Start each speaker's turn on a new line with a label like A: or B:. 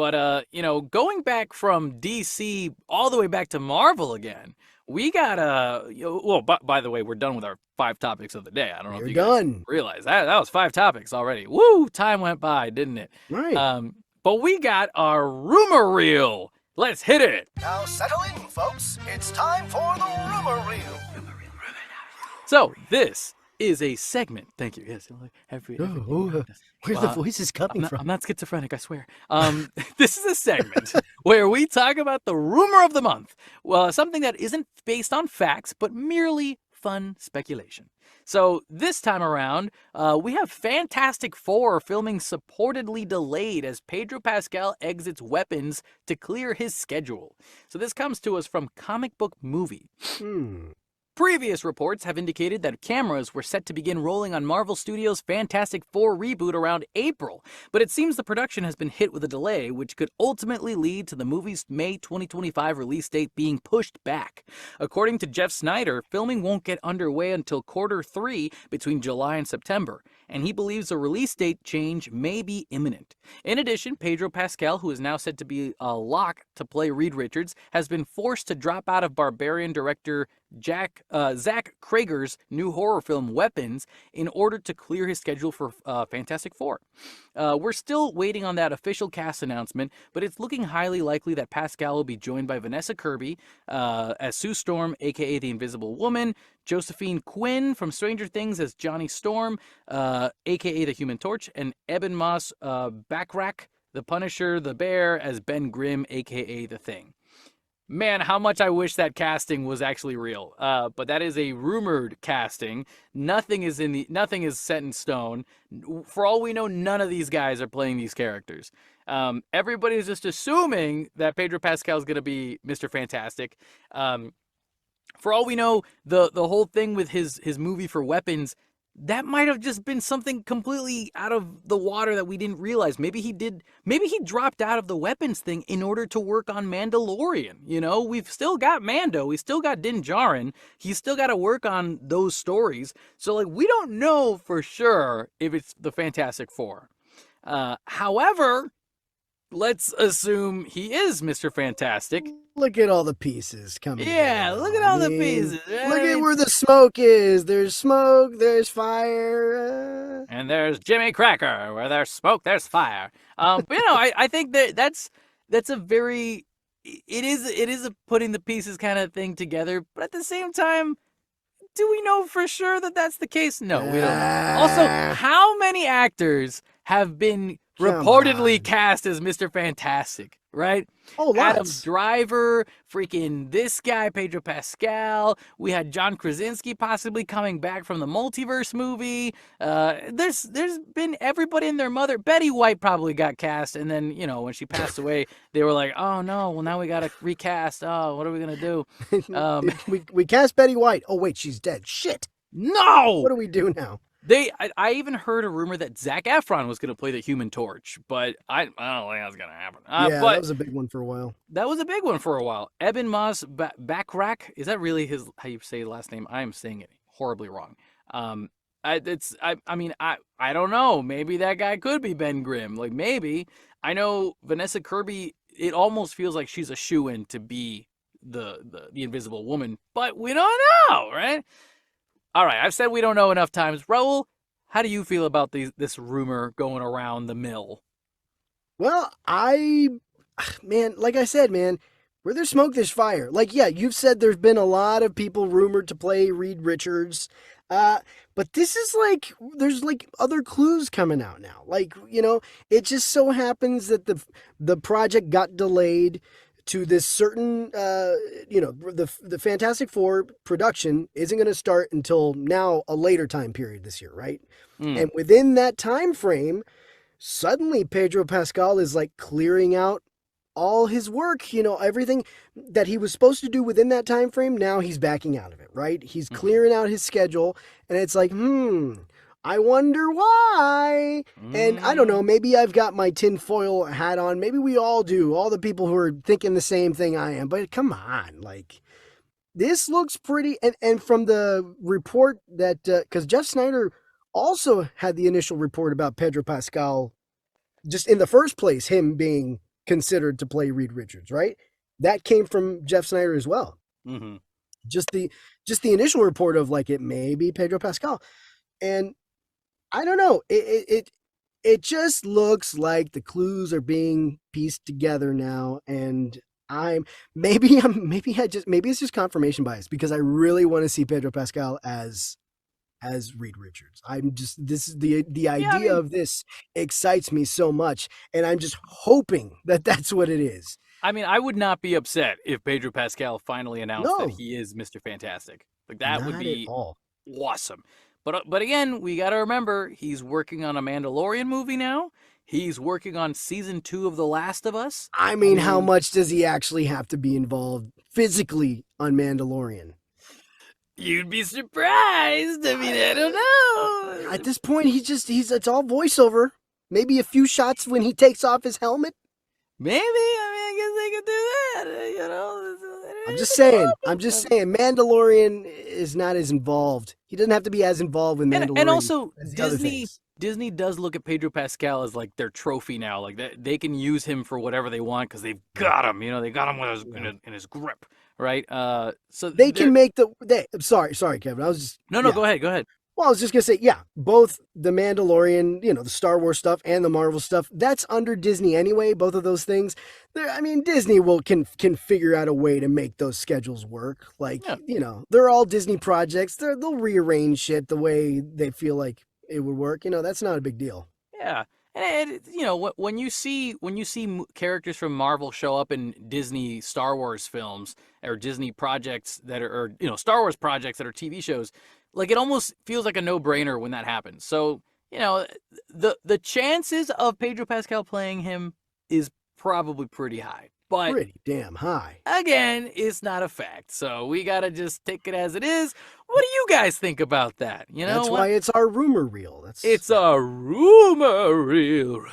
A: But going back from DC all the way back to Marvel again, we got well, by the way, we're done with our 5 topics of the day. I don't know if
B: We're
A: you guys
B: done.
A: realize that was 5 topics already. Woo, time went by, didn't it?
B: Right.
A: But we got our rumor reel. Let's hit it.
C: Now settle in, folks. It's time for the rumor reel.
A: So this is a segment. Thank you. Yes.
B: Where's the voices coming from?
A: I'm not schizophrenic, I swear. This is a segment where we talk about the rumor of the month. Well, something that isn't based on facts, but merely fun speculation. So this time around, we have Fantastic Four filming supportedly delayed as Pedro Pascal exits Weapons to clear his schedule. So this comes to us from Comic Book Movie. Previous reports have indicated that cameras were set to begin rolling on Marvel Studios' Fantastic Four reboot around April, but it seems the production has been hit with a delay, which could ultimately lead to the movie's May 2025 release date being pushed back. According to Jeff Snyder, filming won't get underway until Q3 between July and September, and he believes a release date change may be imminent. In addition, Pedro Pascal, who is now said to be a lock to play Reed Richards, has been forced to drop out of Barbarian director Zach Cregger's new horror film Weapons in order to clear his schedule for Fantastic Four. We're still waiting on that official cast announcement, but it's looking highly likely that Pascal will be joined by Vanessa Kirby as Sue Storm, aka the Invisible Woman, Josephine Quinn from Stranger Things as Johnny Storm, aka the Human Torch, and Eben Moss Backrack, the Punisher, the Bear, as Ben Grimm, aka the Thing. Man, how much I wish that casting was actually real. But that is a rumored casting. Nothing is set in stone. For all we know, none of these guys are playing these characters. Everybody's just assuming that Pedro Pascal is going to be Mr. Fantastic. For all we know, the whole thing with his movie for Weapons, that might have just been something completely out of the water that we didn't realize. Maybe he dropped out of the Weapons thing in order to work on Mandalorian. You know, we've still got Mando, we still got Din Djarin. He's still got to work on those stories. So, like, we don't know for sure if it's the Fantastic Four. However, let's assume he is Mr. Fantastic.
B: Look at all the pieces coming.
A: Yeah, look at all the pieces. Right?
B: Look at where the smoke is. There's smoke, there's fire.
A: And there's Jimmy Cracker. Where there's smoke, there's fire. But, I think that's a very... It is a putting the pieces kind of thing together. But at the same time, do we know for sure that that's the case? No, we don't. Also, how many actors have been reportedly cast as Mr. Fantastic, right?
B: Oh,
A: Adam Driver, freaking this guy, Pedro Pascal. We had John Krasinski possibly coming back from the multiverse movie. There's been everybody and their mother. Betty White probably got cast, and then, when she passed away, they were like, oh no, well now we gotta recast. Oh, what are we gonna do?
B: We cast Betty White. Oh wait, she's dead. Shit.
A: No!
B: What do we do now?
A: I even heard a rumor that Zach Efron was going to play the Human Torch, but I don't think that's going to happen.
B: But that was a big one for a while.
A: That was a big one for a while. Eben Moss Backrack, is that really how you say his last name? I am saying it horribly wrong. I don't know. Maybe that guy could be Ben Grimm. Like, maybe. I know Vanessa Kirby, it almost feels like she's a shoo-in to be the Invisible Woman, but we don't know, right? All right, I've said we don't know enough times. Raul, how do you feel about this rumor going around the mill?
B: Well, like I said, man, where there's smoke, there's fire. Like, yeah, you've said there's been a lot of people rumored to play Reed Richards. But this is there's other clues coming out now. Like, it just so happens that the project got delayed to this certain, the Fantastic Four production isn't going to start until now a later time period this year, right? And within that time frame, suddenly Pedro Pascal is clearing out all his work, everything that he was supposed to do within that time frame. Now he's backing out of it, right? He's clearing out his schedule, and it's I wonder why. And I don't know, maybe I've got my tinfoil hat on. Maybe we all do. All the people who are thinking the same thing I am. But come on, this looks pretty. And from the report that, because Jeff Snyder also had the initial report about Pedro Pascal, just in the first place, him being considered to play Reed Richards, right? That came from Jeff Snyder as well.
A: Mm-hmm.
B: Just the initial report of like it may be Pedro Pascal, and I don't know. It just looks like the clues are being pieced together now, and maybe it's just confirmation bias because I really want to see Pedro Pascal as Reed Richards. I'm just this is the idea of this excites me so much, and I'm just hoping that that's what it is.
A: I mean, I would not be upset if Pedro Pascal finally announced that
B: No.
A: he is Mr. Fantastic. Like that would
B: Not
A: be
B: at all.
A: awesome. But again, we got to remember he's working on a Mandalorian movie now. He's working on season 2 of The Last of Us.
B: I mean, how much does he actually have to be involved physically on Mandalorian?
A: You'd be surprised. I mean, I don't know.
B: At this point, it's all voiceover. Maybe a few shots when he takes off his helmet.
A: Maybe. I guess they could do that. You know.
B: I'm just saying. Mandalorian is not as involved. He doesn't have to be as involved with Mandalorian.
A: And also,
B: as the other things.
A: Disney does look at Pedro Pascal as like their trophy now. Like they can use him for whatever they want because they've got him. You know, they got him with in his grip, right? So
B: they can make I'm sorry, Kevin. I was just
A: no. Go ahead.
B: Well, I was just gonna say, yeah, both the Mandalorian, the Star Wars stuff and the Marvel stuff, that's under Disney anyway. Both of those things. Disney can figure out a way to make those schedules work. Like, they're all Disney projects. They'll rearrange shit the way they feel like it would work. That's not a big deal.
A: Yeah. And when you see characters from Marvel show up in Disney Star Wars films or Disney projects that are Star Wars projects that are TV shows, like it almost feels like a no-brainer when that happens. So, the chances of Pedro Pascal playing him is probably pretty high. But
B: pretty damn high.
A: Again, it's not a fact. So we got to just take it as it is. What do you guys think about that?
B: That's why it's our rumor reel.
A: It's a rumor reel.